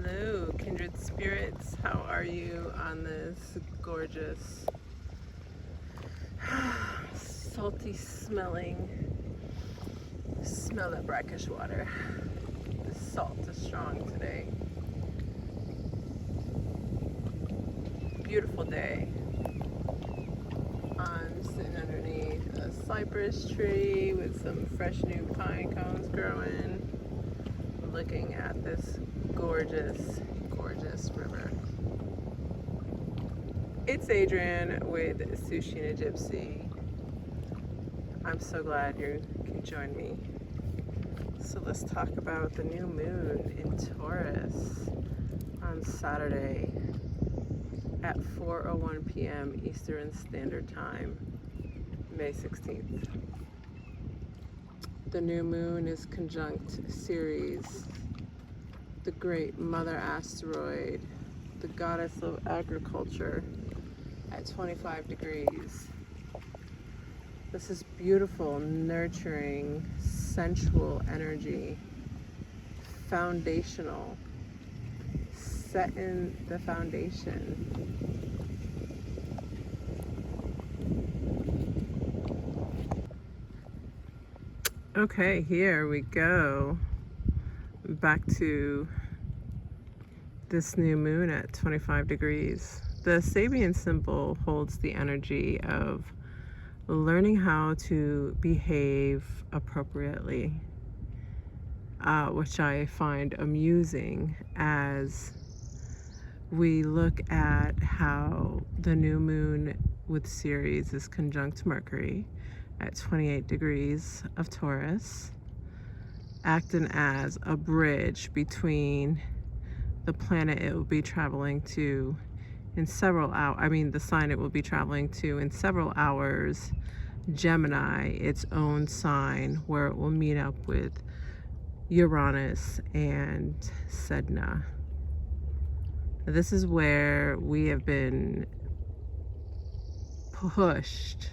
Hello, kindred spirits. How are you on this gorgeous, salty smelling, smell that brackish water. The salt is strong today. Beautiful day. I'm sitting underneath a cypress tree with some fresh new pine cones growing, looking at this gorgeous, gorgeous river. It's Adrienne with Sushi and a Gypsy. I'm so glad you can join me. So let's talk about the new moon in Taurus on Saturday at 4:01 p.m. Eastern Standard Time, May 16th. The new moon is conjunct Ceres, the great mother asteroid, the goddess of agriculture, at 25 degrees. This is beautiful, nurturing, sensual energy, foundational, setting the foundation. Okay, here we go. Back to this new moon at 25 degrees. The Sabian symbol holds the energy of learning how to behave appropriately, which I find amusing as we look at how the new moon with Ceres is conjunct Mercury at 28 degrees of Taurus, acting as a bridge between the planet it will be traveling to in several hours, the sign it will be traveling to in several hours, Gemini, its own sign, where it will meet up with Uranus and Sedna. This is where we have been pushed,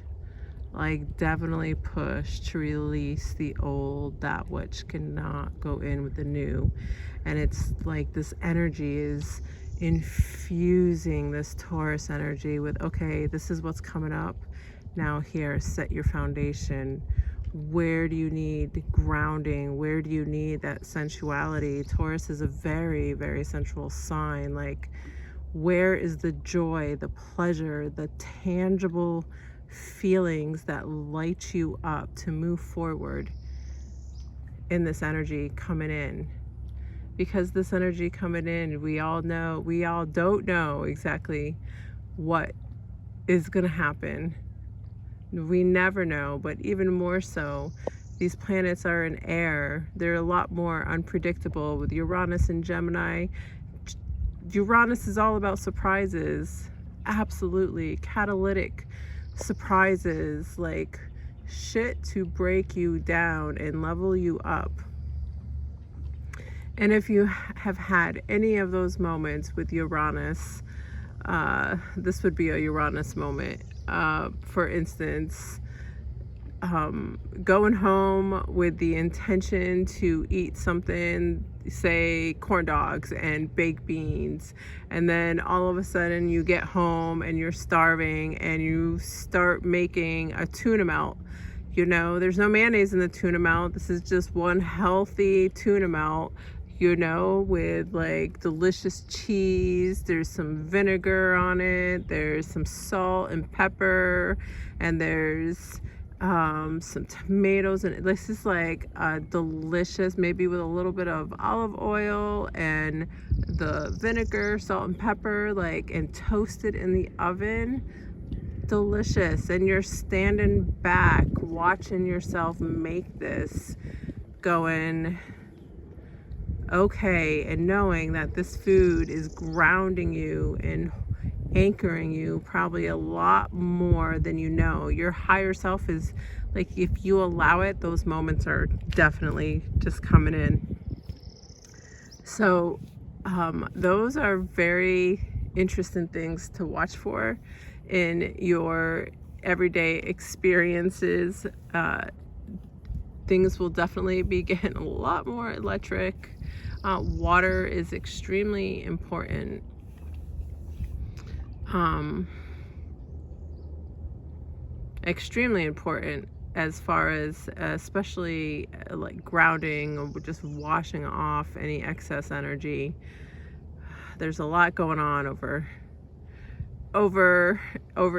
like definitely pushed, to release the old, that which cannot go in with the new. And it's like this energy is infusing this Taurus energy with, okay, this is what's coming up. Now here, set your foundation. Where do you need grounding? Where do you need that sensuality? Taurus is a very, very sensual sign. Like, where is the joy, the pleasure, the tangible feelings that light you up to move forward in this energy coming in? Because this energy coming in, we all don't know exactly what is going to happen. We never know, but even more so, these planets are in air. They're a lot more unpredictable. With Uranus and Gemini, Uranus is all about surprises. Absolutely. Catalytic surprises, like shit to break you down and level you up. And if you have had any of those moments with Uranus, this would be a Uranus moment. For instance, going home with the intention to eat something, say corn dogs and baked beans, and then all of a sudden you get home and you're starving and you start making a tuna melt. You know, there's no mayonnaise in the tuna melt. This is just one healthy tuna melt, you know, with like delicious cheese. There's some vinegar on it. There's some salt and pepper, and there's some tomatoes, and this is like delicious, maybe with a little bit of olive oil and the vinegar, salt and pepper, like, and toasted in the oven. Delicious. And you're standing back watching yourself make this, going, okay, and knowing that this food is grounding you and anchoring you probably a lot more than you know. Your higher self is like, if you allow it, those moments are definitely just coming in. So those are very interesting things to watch for in your everyday experiences. Things will definitely be getting a lot more electric. Water is extremely important. Extremely important as far as especially like grounding or just washing off any excess energy. There's a lot going on over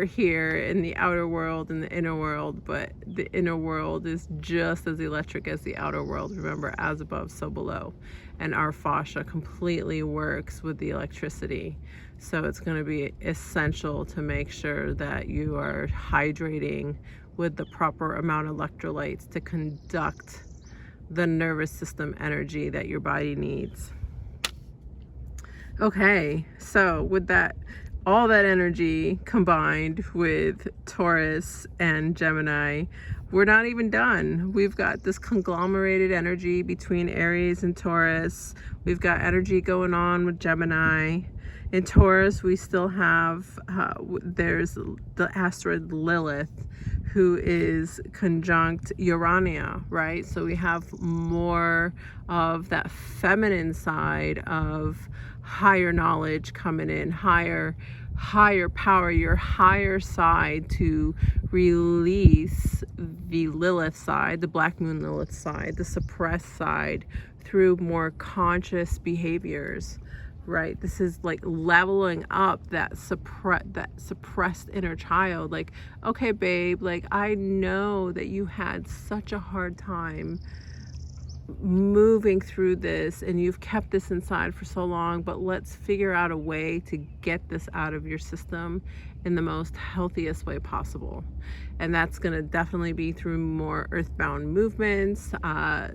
here in the outer world and the inner world, but the inner world is just as electric as the outer world. Remember, as above, so below. And our fascia completely works with the electricity. So it's going to be essential to make sure that you are hydrating with the proper amount of electrolytes to conduct the nervous system energy that your body needs. Okay, so with that, all that energy combined with Taurus and Gemini, we're not even done. We've got this conglomerated energy between Aries and Taurus. We've got energy going on with Gemini. In Taurus, we still have, there's the asteroid Lilith, who is conjunct Urania, right? So we have more of that feminine side of higher knowledge coming in, higher power, your higher side to release the Lilith side, the black moon Lilith side, the suppressed side through more conscious behaviors. Right, this is like leveling up that suppressed inner child. Like, okay, babe, like I know that you had such a hard time moving through this and you've kept this inside for so long, but let's figure out a way to get this out of your system in the most healthiest way possible. And that's going to definitely be through more earthbound movements,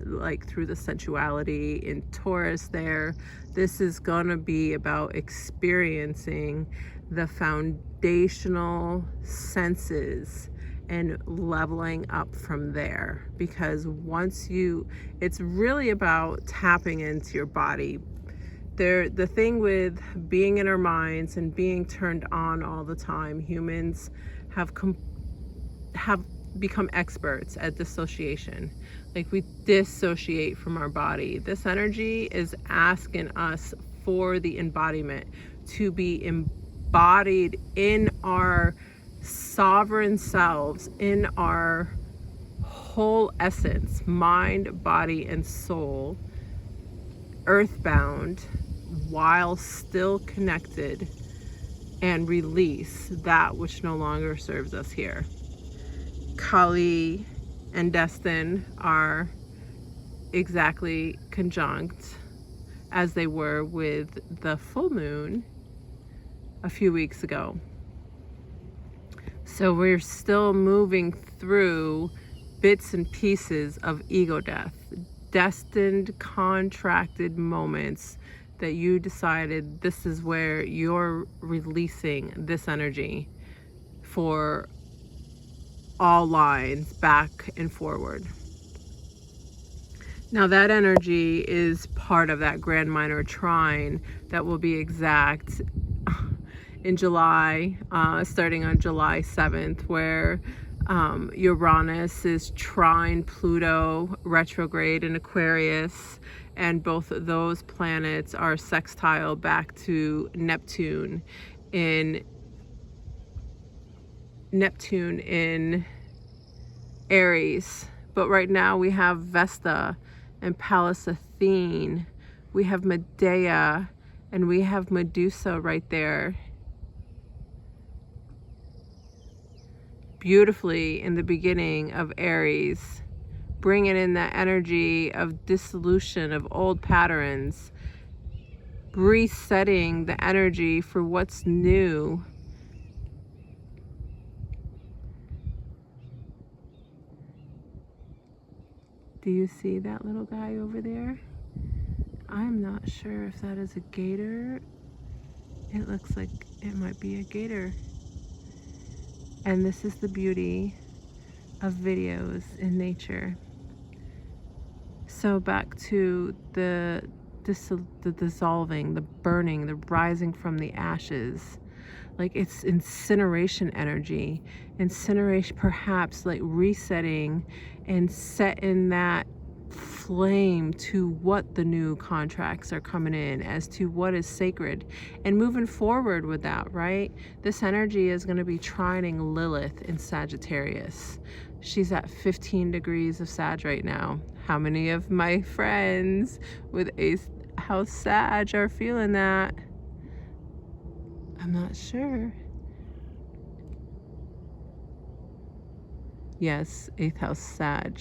like through the sensuality in Taurus there. This is going to be about experiencing the foundational senses and leveling up from there, because once it's really about tapping into your body. The thing with being in our minds and being turned on all the time, humans have become experts at dissociation. Like, we dissociate from our body. This energy is asking us for the embodiment, to be embodied in our sovereign selves, in our whole essence, mind, body, and soul, earthbound, while still connected, and release that which no longer serves us here. Kali and Destin are exactly conjunct as they were with the full moon a few weeks ago. So we're still moving through bits and pieces of ego death, destined, contracted moments that you decided this is where you're releasing this energy for all lines, back and forward. Now that energy is part of that grand minor trine that will be exact in July, starting on July 7th, where Uranus is trine Pluto retrograde in Aquarius, and both of those planets are sextile back to Neptune in Aries. But right now we have Vesta and Pallas Athene, we have Medea, and we have Medusa right there, beautifully in the beginning of Aries, bringing in that energy of dissolution of old patterns, resetting the energy for what's new. Do you see that little guy over there? I'm not sure if that is a gator. It looks like it might be a gator. And this is the beauty of videos in nature. So back to the dissolving, the burning, the rising from the ashes. Like, it's incineration energy. Incineration, perhaps like resetting and setting that flame to what the new contracts are coming in, as to what is sacred, and moving forward with that, right? This energy is going to be trining Lilith in Sagittarius. She's at 15 degrees of Sag right now. How many of my friends with 8th house Sag are feeling that? I'm not sure. Yes, 8th house Sag.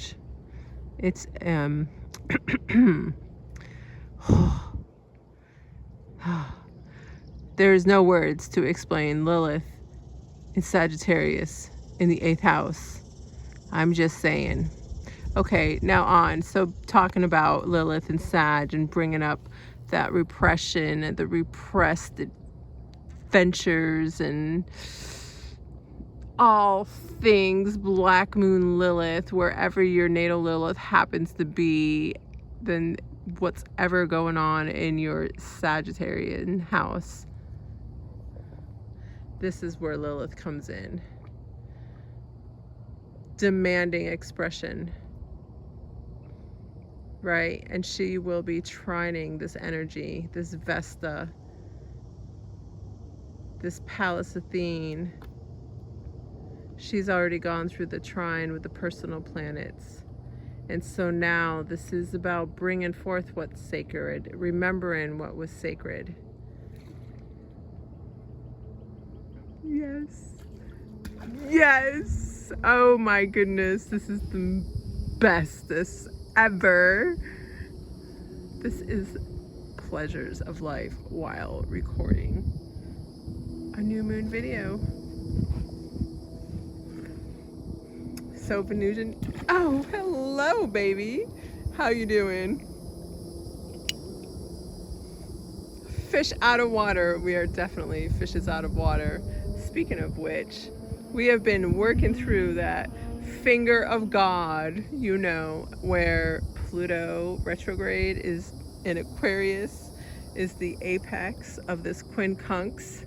It's there's no words to explain Lilith in Sagittarius in the 8th house. I'm just saying. Okay, now on. So talking about Lilith and Sag and bringing up that repression and the repressed adventures and all things Black Moon Lilith, wherever your natal Lilith happens to be, then what's ever going on in your Sagittarian house. This is where Lilith comes in. Demanding expression. Right? And she will be trining this energy, this Vesta, this Pallas Athene. She's already gone through the trine with the personal planets. And so now this is about bringing forth what's sacred, remembering what was sacred. Yes. Yes. Oh my goodness. This is the bestest ever. This is pleasures of life while recording a new moon video. So Venusian, oh hello baby, how you doing? Fish out of water. We are definitely fishes out of water. Speaking of which, we have been working through that finger of God, you know, where Pluto retrograde is in Aquarius, is the apex of this quincunx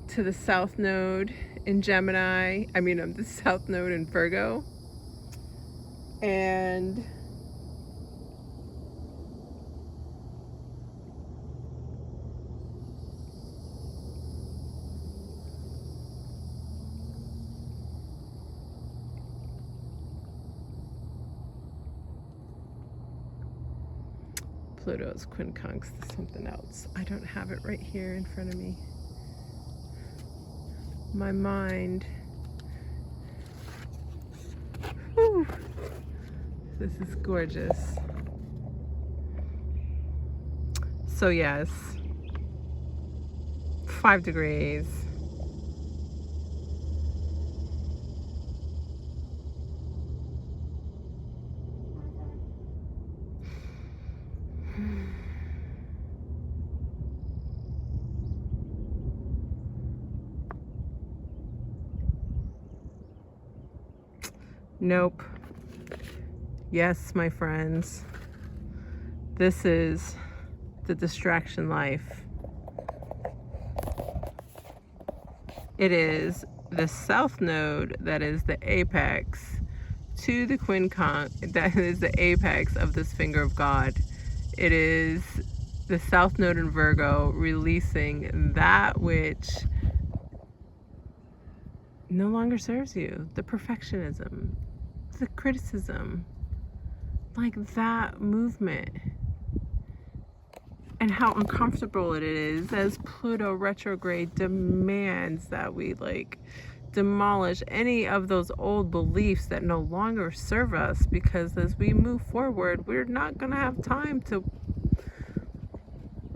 to the south node in Gemini, the south node in Virgo. And Pluto's quincunx to something else. I don't have it right here in front of me. My mind. Whew. This is gorgeous. So yes, 5 degrees. Nope. Yes, my friends. This is the distraction life. It is the south node that is the apex to the quincunx, that is the apex of this finger of God. It is the south node in Virgo releasing that which no longer serves you, the perfectionism, the criticism, like that movement, and how uncomfortable it is as Pluto retrograde demands that we demolish any of those old beliefs that no longer serve us, because as we move forward, we're not gonna have time to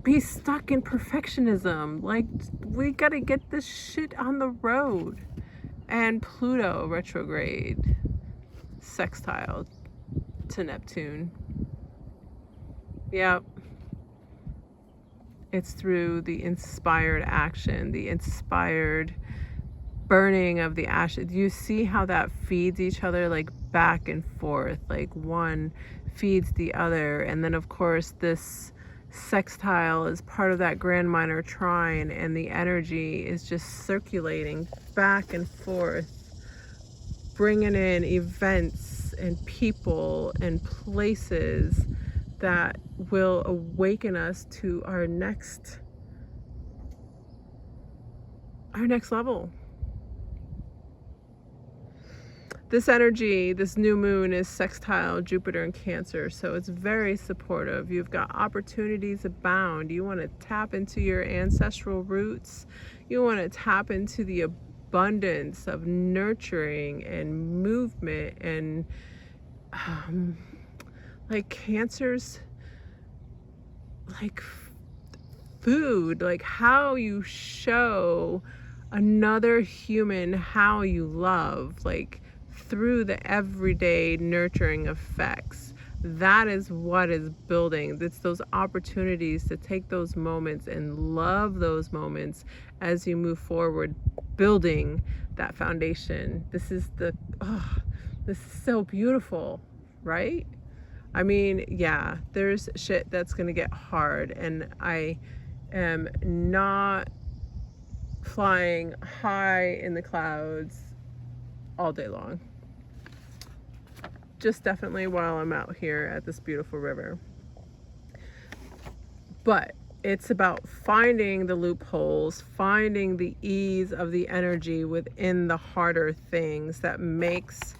be stuck in perfectionism. We gotta get this shit on the road. And Pluto retrograde sextile to Neptune. Yep. It's through the inspired action, the inspired burning of the ashes. You see how that feeds each other, back and forth, one feeds the other. And then of course this sextile is part of that grand minor trine, and the energy is just circulating back and forth, bringing in events and people and places that will awaken us to our next level. This energy, this new moon, is sextile Jupiter in Cancer, so it's very supportive. You've got opportunities abound. You want to tap into your ancestral roots. You want to tap into the abundance of nurturing and movement, and like Cancer's like food, like how you show another human how you love, like through the everyday nurturing effects. That is what is building. It's those opportunities to take those moments and love those moments as you move forward, building that foundation. This is so beautiful, right? I mean, yeah, there's shit that's gonna get hard, and I am not flying high in the clouds all day long. Just definitely while I'm out here at this beautiful river. But it's about finding the loopholes, finding the ease of the energy within the harder things that makes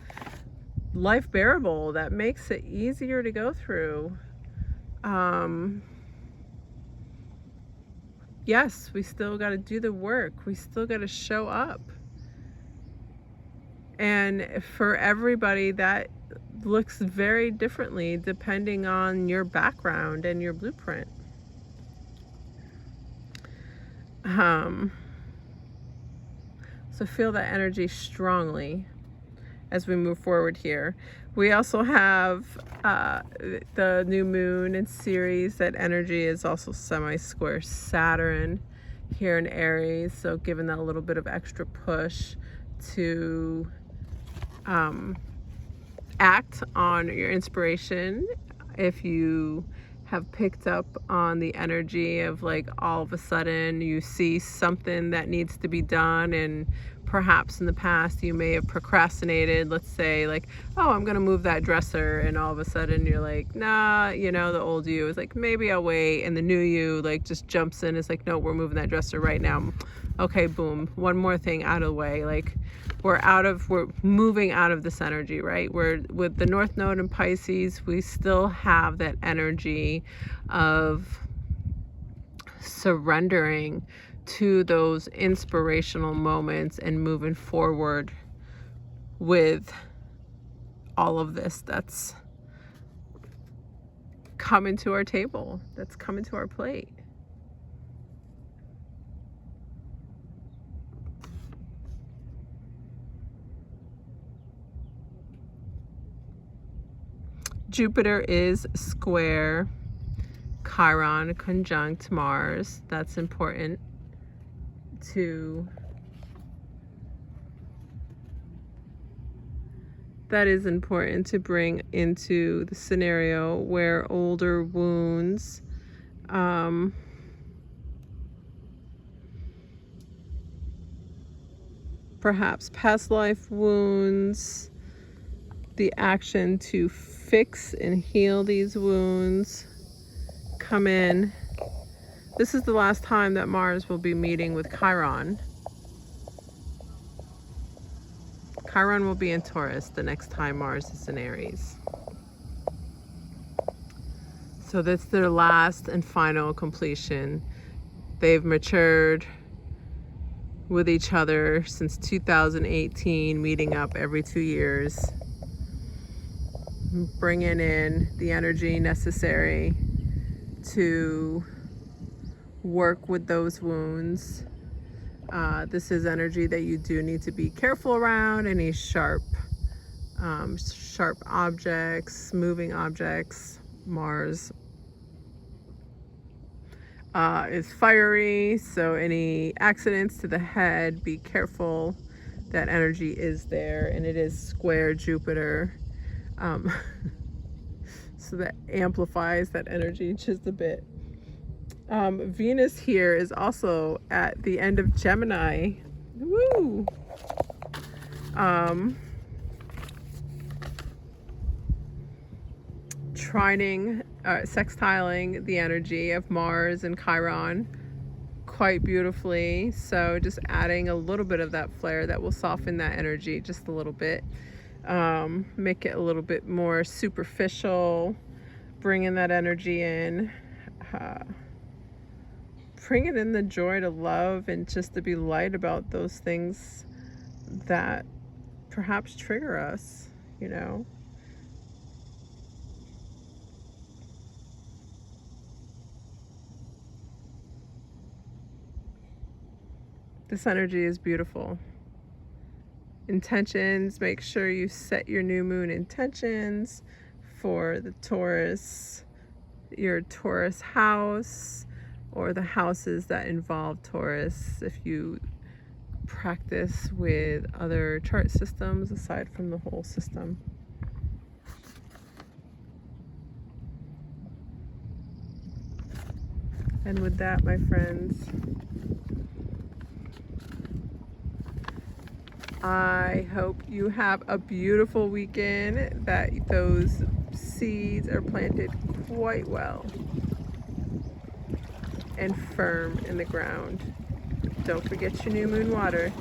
life bearable, that makes it easier to go through. Yes, we still got to do the work. We still got to show up. And for everybody, that looks very differently depending on your background and your blueprint. So feel that energy strongly as we move forward here. We also have the new moon in Ceres. That energy is also semi-square Saturn here in Aries, so giving that a little bit of extra push to act on your inspiration. If you have picked up on the energy of like all of a sudden you see something that needs to be done, and perhaps in the past you may have procrastinated, let's say like, oh, I'm gonna move that dresser, and all of a sudden you're like, nah, you know, the old you is like, maybe I'll wait, and the new you like just jumps in, it's like, no, we're moving that dresser right now. Okay, boom, one more thing out of the way. Like we're moving out of this energy, right? We're with the North Node in Pisces, we still have that energy of surrendering to those inspirational moments and moving forward with all of this that's coming to our table, that's coming to our plate. Jupiter is square Chiron conjunct Mars. That's important to bring into the scenario where older wounds, perhaps past life wounds, the action to fix and heal these wounds come in. This is the last time that Mars will be meeting with Chiron. Chiron will be in Taurus the next time Mars is in Aries. So that's their last and final completion. They've matured with each other since 2018, meeting up every 2 years, bringing in the energy necessary to work with those wounds. This is energy that you do need to be careful around. Any sharp objects, moving objects. Mars is fiery, so any accidents to the head, be careful. That energy is there, and it is square Jupiter. So that amplifies that energy just a bit. Venus here is also at the end of Gemini. Woo! sextiling the energy of Mars and Chiron quite beautifully. So just adding a little bit of that flare that will soften that energy just a little bit, make it a little bit more superficial, bringing that energy in, bringing in the joy to love and just to be light about those things that perhaps trigger us, you know. This energy is beautiful. Intentions, make sure you set your new moon intentions for the Taurus, your Taurus house, or the houses that involve Taurus if you practice with other chart systems aside from the whole system. And with that, my friends, I hope you have a beautiful weekend, that those seeds are planted quite well and firm in the ground. Don't forget your new moon water.